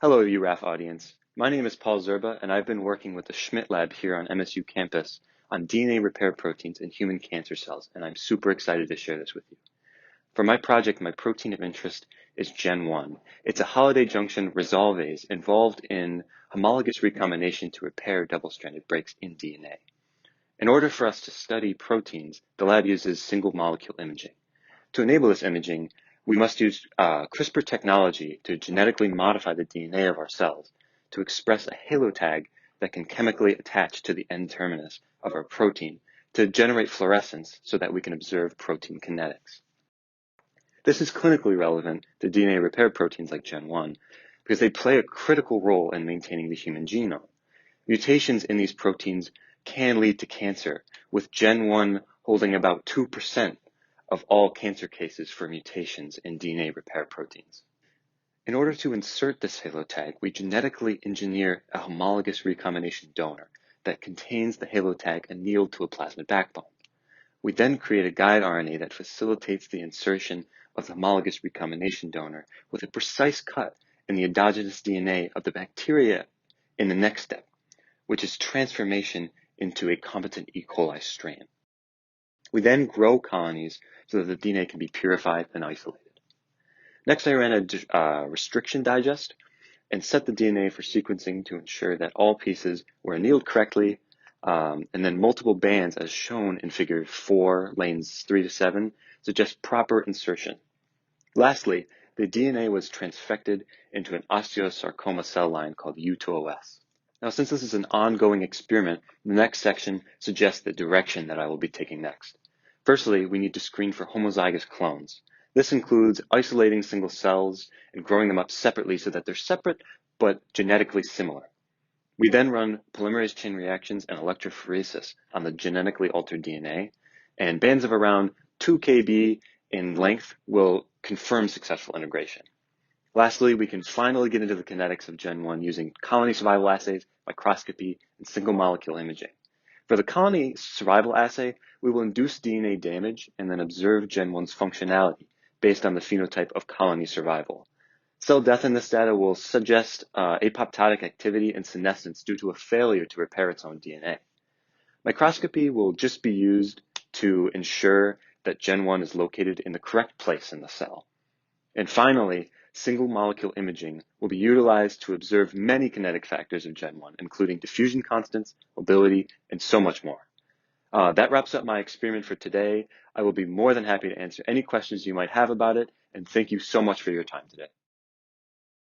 Hello, UURAF audience. My name is Paul Zerba, and I've been working with the Schmidt Lab here on MSU campus on DNA repair proteins in human cancer cells, and I'm super excited to share this with you. For my project, my protein of interest is Gen1. It's a holiday junction resolvase involved in homologous recombination to repair double-stranded breaks in DNA. In order for us to study proteins, the lab uses single molecule imaging. To enable this imaging, we must use CRISPR technology to genetically modify the DNA of our cells to express a halo tag that can chemically attach to the N-terminus of our protein to generate fluorescence so that we can observe protein kinetics. This is clinically relevant to DNA repair proteins like Gen1 because they play a critical role in maintaining the human genome. Mutations in these proteins can lead to cancer, with Gen1 holding about 2% of all cancer cases for mutations in DNA repair proteins. In order to insert this halo tag, we genetically engineer a homologous recombination donor that contains the halo tag annealed to a plasmid backbone. We then create a guide RNA that facilitates the insertion of the homologous recombination donor with a precise cut in the endogenous DNA of the bacteria in the next step, which is transformation into a competent E. coli strain. We then grow colonies so that the DNA can be purified and isolated. Next, I ran a restriction digest and set the DNA for sequencing to ensure that all pieces were annealed correctly, and then multiple bands as shown in figure 4, lanes 3 to 7, suggest proper insertion. Lastly, the DNA was transfected into an osteosarcoma cell line called U2OS. Now, since this is an ongoing experiment, the next section suggests the direction that I will be taking next. Firstly, we need to screen for homozygous clones. This includes isolating single cells and growing them up separately so that they're separate but genetically similar. We then run polymerase chain reactions and electrophoresis on the genetically altered DNA, and bands of around 2 kb in length will confirm successful integration. Lastly, we can finally get into the kinetics of Gen1 using colony survival assays, microscopy, and single molecule imaging. For the colony survival assay, we will induce DNA damage and then observe Gen1's functionality based on the phenotype of colony survival. Cell death in this data will suggest apoptotic activity and senescence due to a failure to repair its own DNA. Microscopy will just be used to ensure that Gen1 is located in the correct place in the cell. And finally, single molecule imaging will be utilized to observe many kinetic factors of Gen1, including diffusion constants, mobility, and so much more. That wraps up my experiment for today. I will be more than happy to answer any questions you might have about it, and thank you so much for your time today.